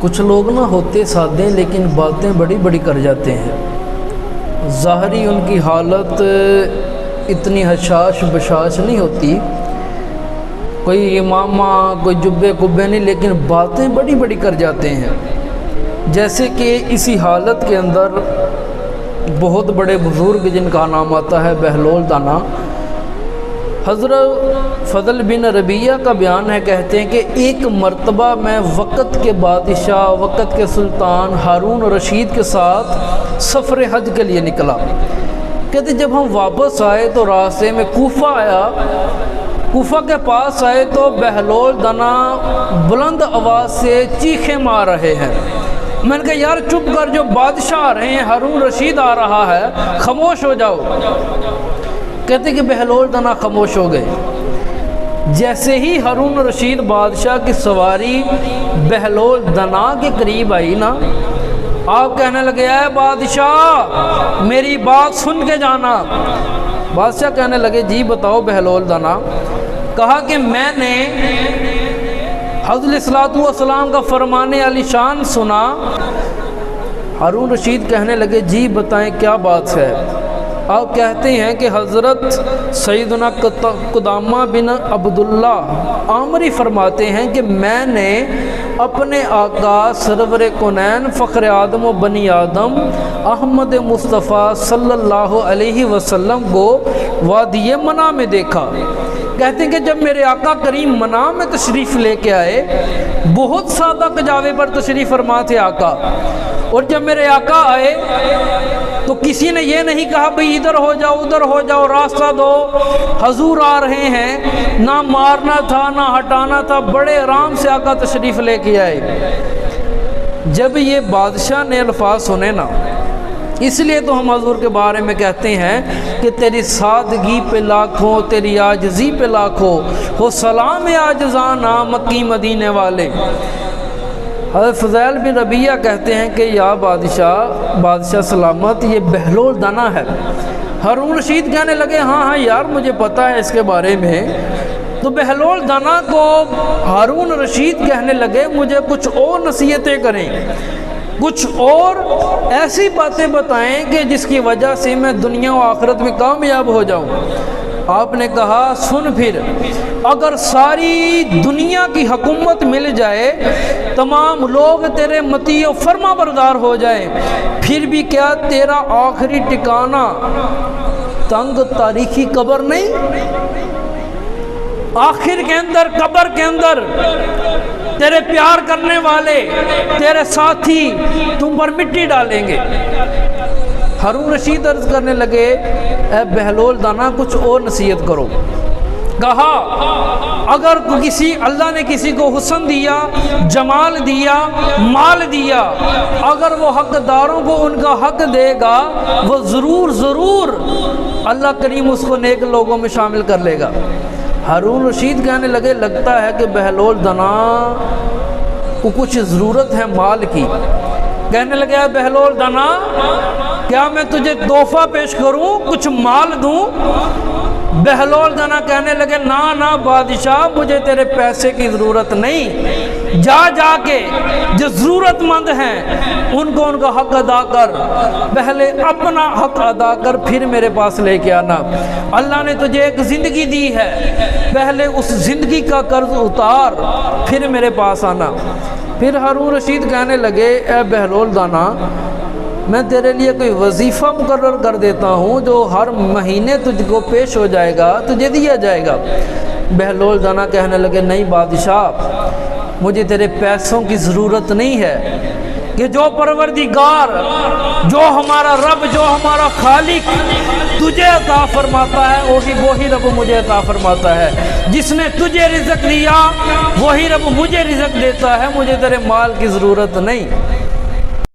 کچھ لوگ نہ ہوتے سادے لیکن باتیں بڑی بڑی کر جاتے ہیں۔ ظاہری ان کی حالت اتنی حشاش بشاش نہیں ہوتی، کوئی امامہ کوئی جبے کبے نہیں، لیکن باتیں بڑی بڑی کر جاتے ہیں۔ جیسے کہ اسی حالت کے اندر بہت بڑے بزرگ جن کا نام آتا ہے بہلول دانا، حضرت فضل بن ربیہ کا بیان ہے، کہتے ہیں کہ ایک مرتبہ میں وقت کے بادشاہ وقت کے سلطان ہارون رشید کے ساتھ سفر حج کے لیے نکلا۔ کہتے جب ہم واپس آئے تو راستے میں کوفہ آیا، کوفہ کے پاس آئے تو بہلول دانا بلند آواز سے چیخیں مار رہے ہیں۔ میں نے کہا یار چپ کر، جو بادشاہ آ رہے ہیں، ہارون رشید آ رہا ہے، خاموش ہو جاؤ۔ کہتے کہ بہلول دانا خاموش ہو گئے۔ جیسے ہی ہارون رشید بادشاہ کی سواری بہلول دانا کے قریب آئی نا، آپ کہنے لگے اے بادشاہ میری بات سن کے جانا۔ بادشاہ کہنے لگے جی بتاؤ بہلول دانا۔ کہا کہ میں نے حضرت صلی والسلام کا فرمان علی شان سنا۔ ہارون رشید کہنے لگے جی بتائیں کیا بات ہے۔ آپ کہتے ہیں کہ حضرت سیدنا قدامہ بن عبداللہ عامری فرماتے ہیں کہ میں نے اپنے آقا سرور کونین فخر آدم و بنی آدم احمد مصطفیٰ صلی اللہ علیہ وسلم کو وادی منع میں دیکھا۔ کہتے ہیں کہ جب میرے آقا کریم منع میں تشریف لے کے آئے، بہت سادہ کجاوے پر تشریف فرما تھے آقا، اور جب میرے آقا آئے تو کسی نے یہ نہیں کہا بھئی ادھر ہو جاؤ ادھر ہو جاؤ راستہ دو، حضور آ رہے ہیں، نہ مارنا تھا نہ ہٹانا تھا، بڑے آرام سے آقا تشریف لے کے آئے۔ جب یہ بادشاہ نے الفاظ سنے نا، اس لیے تو ہم حضور کے بارے میں کہتے ہیں کہ تیری سادگی پہ لاکھوں، تیری عاجزی پہ لاکھوں، ہو سلام عاجزانہ مکی مدینے والے۔ حضرت فضیل بن ربیہ کہتے ہیں کہ یا بادشاہ سلامت، یہ بہلول دانا ہے۔ ہارون رشید کہنے لگے ہاں ہاں یار مجھے پتہ ہے اس کے بارے میں۔ تو بہلول دانا کو ہارون رشید کہنے لگے مجھے کچھ اور نصیحتیں کریں، کچھ اور ایسی باتیں بتائیں کہ جس کی وجہ سے میں دنیا و آخرت میں کامیاب ہو جاؤں۔ آپ نے کہا سن پھر، اگر ساری دنیا کی حکومت مل جائے، تمام لوگ تیرے مطیع و فرما بردار ہو جائیں، پھر بھی کیا تیرا آخری ٹھکانہ تنگ تاریخی قبر نہیں؟ آخر کے اندر قبر کے اندر تیرے پیار کرنے والے تیرے ساتھی تم پر مٹی ڈالیں گے۔ ہارون رشید عرض کرنے لگے اے بہلول دانا کچھ اور نصیحت کرو۔ کہا اگر اللہ نے کسی کو حسن دیا، جمال دیا، مال دیا، اگر وہ حقداروں کو ان کا حق دے گا، وہ ضرور اللہ کریم اس کو نیک لوگوں میں شامل کر لے گا۔ ہارون رشید کہنے لگے لگتا ہے کہ بہلول دانا کو کچھ ضرورت ہے مال کی۔ کہنے لگے اے بہلول دانا کیا میں تجھے تحفہ پیش کروں، کچھ مال دوں؟ بہلول دانا کہنے لگے نہ بادشاہ مجھے تیرے پیسے کی ضرورت نہیں، جا کے جو ضرورت مند ہیں ان کو ان کا حق ادا کر، پہلے اپنا حق ادا کر پھر میرے پاس لے کے آنا۔ اللہ نے تجھے ایک زندگی دی ہے، پہلے اس زندگی کا قرض اتار پھر میرے پاس آنا۔ پھر ہارون رشید کہنے لگے اے بہلول دانا میں تیرے لیے کوئی وظیفہ مقرر کر دیتا ہوں جو ہر مہینے تجھ کو پیش ہو جائے گا، تجھے دیا جائے گا۔ بہلول دانا کہنے لگے نہیں بادشاہ مجھے تیرے پیسوں کی ضرورت نہیں ہے، کہ جو پروردگار، جو ہمارا رب، جو ہمارا خالق تجھے عطا فرماتا ہے وہی رب مجھے عطا فرماتا ہے۔ جس نے تجھے رزق دیا وہی رب مجھے رزق دیتا ہے، مجھے تیرے مال کی ضرورت نہیں۔